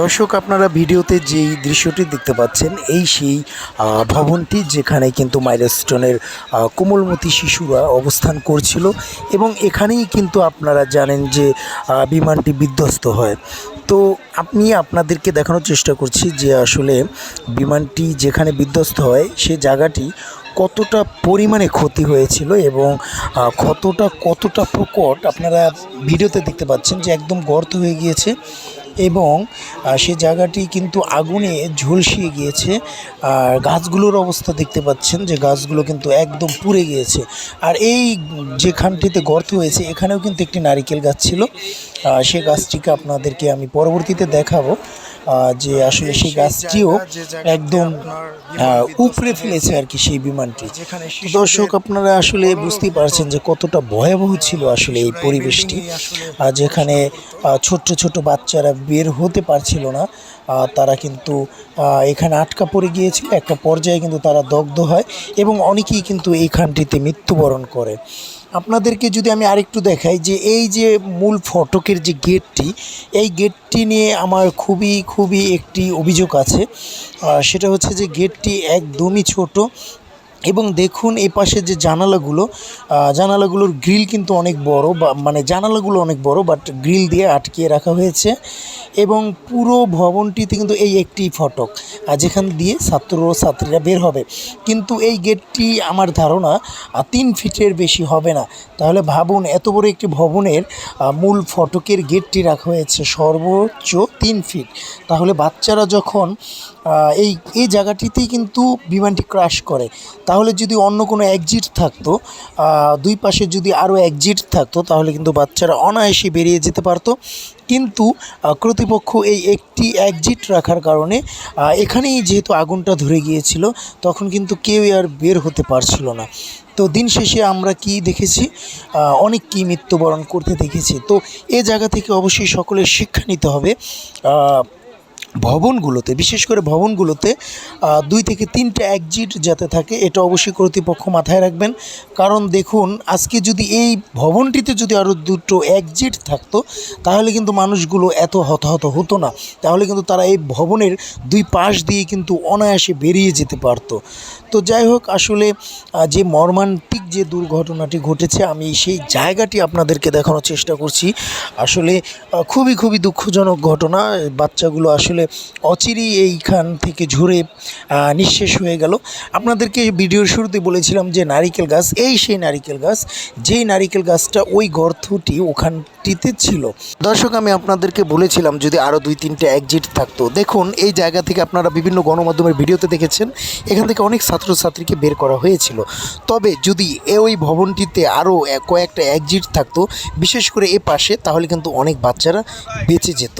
দর্শক আপনারা ভিডিওতে যেই দৃশ্যটি দেখতে পাচ্ছেন এই সেই ভবনটি যেখানে কিন্তু মাইলস্টোনের কোমলমতি শিশুরা অবস্থান করছিল এবং এখানেই কিন্তু আপনারা জানেন যে বিমানটি বিধ্বস্ত হয়। তো আমি আপনাদেরকে দেখানোর চেষ্টা করছি যে আসলে বিমানটি যেখানে বিধ্বস্ত হয় সে জায়গাটি কতটা পরিমাণে ক্ষতি হয়েছিল এবং কতটা প্রকট আপনারা ভিডিওতে দেখতে পাচ্ছেন যে একদম গর্ত হয়ে গিয়েছে এবং সে জায়গাটি কিন্তু আগুনে ঝলসিয়ে গিয়েছে। আর গাছগুলোর অবস্থা দেখতে পাচ্ছেন যে গাছগুলো কিন্তু একদম পুড়ে গিয়েছে। আর এই যেখানটিতে গর্ত হয়েছে এখানেও কিন্তু একটি নারিকেল গাছ ছিল। সে গাছটিকে আপনাদেরকে আমি পরবর্তীতে দেখাবো যে আসলে সেই গাছটিও একদম উপড়ে ফেলেছে আর কি সেই বিমানটি। দর্শক আপনারা আসলে বুঝতেই পারছেন যে কতটা ভয়াবহ ছিল আসলে এই পরিবেশটি, যেখানে ছোট্ট ছোট বাচ্চারা বের হতে পারছিল না। তারা কিন্তু এখানে আটকা পড়ে গিয়েছিল। একটা পর্যায়ে কিন্তু তারা দগ্ধ হয় এবং অনেকেই কিন্তু এইখানটিতে মৃত্যুবরণ করে। আপনাদেরকে যদি আমি আরেকটু দেখাই যে এই যে মূল ফটকের যে গেটটি, এই গেটটি নিয়ে আমার খুবই একটি অভিযোগ আছে। সেটা হচ্ছে যে গেটটি একদমই ছোট এবং দেখুন এই পাশে যে জানালাগুলোর গ্রিল কিন্তু অনেক বড়, বা মানে জানালাগুলো অনেক বড় বাট গ্রিল দিয়ে আটকিয়ে রাখা হয়েছে। এবং পুরো ভবনটিতে কিন্তু এই একটি ফটক যেখান দিয়ে ছাত্রীরা বের হবে, কিন্তু এই গেটটি আমার ধারণা 3 ফিটের বেশি হবে না। তাহলে ভাবুন এত বড় একটি ভবনের মূল ফটকের গেটটি রাখা হয়েছে সর্বোচ্চ 3 ফিট। তাহলে বাচ্চারা যখন এই জায়গাটিতেই কিন্তু বিমানটি ক্র্যাশ করে, তাহলে যদি অন্য কোনো এক্সিট থাকতো, দুই পাশে যদি আরও এক্সিট থাকতো তাহলে কিন্তু বাচ্চারা অনায়াসে বেরিয়ে যেতে পারতো। কিন্তু কর্তৃপক্ষ এই একটি এক্সিট রাখার কারণে এখানেই যেহেতু আগুনটা ধরে গিয়েছিল তখন কিন্তু কেউই আর বের হতে পারছিল না। তো দিন শেষে আমরা কি দেখেছি, অনেককেই মৃত্যুবরণ করতে দেখেছি। তো এ জায়গা থেকে অবশ্যই সকলের শিক্ষা নিতে হবে। ভবনগুলোতে, বিশেষ করে ভবনগুলোতে 2 থেকে 3টা এক্সিট যাতে থাকে এটা অবশ্যই কর্তৃপক্ষ মাথায় রাখবেন। কারণ দেখুন আজকে যদি এই ভবনটিতে যদি আরও 2টো এক্সিট থাকতো তাহলে কিন্তু মানুষগুলো এত হতাহত হতো না। তাহলে কিন্তু তারা এই ভবনের 2 পাশ দিয়ে কিন্তু অনায়াসে বেরিয়ে যেতে পারতো। তো যাই হোক, আসলে যে মর্মান্তিক যে দুর্ঘটনাটি ঘটেছে আমি সেই জায়গাটি আপনাদেরকে দেখানোর চেষ্টা করছি। আসলে খুবই দুঃখজনক ঘটনা। বাচ্চাগুলো আসলে অচিরেই এইখান থেকে ঝরে নিঃশেষ হয়ে গেল। আপনাদেরকে ভিডিওর শুরুতে বলেছিলাম যে নারিকেল গাছ, এই সেই নারিকেল গাছ, যেই নারিকেল গাছটা ওই গর্তটি ওখানটিতে ছিল। দর্শক আমি আপনাদেরকে বলেছিলাম যদি আরও 2-3টে এক্সিট থাকতো। দেখুন এই জায়গা থেকে আপনারা বিভিন্ন গণমাধ্যমের ভিডিওতে দেখেছেন এখান থেকে অনেক ছাত্রছাত্রীকে বের করা হয়েছিল। তবে যদি ওই ভবনটিতে আরও কয়েকটা এক্সিট থাকতো, বিশেষ করে এ পাশে, তাহলে কিন্তু অনেক বাচ্চারা বেঁচে যেত।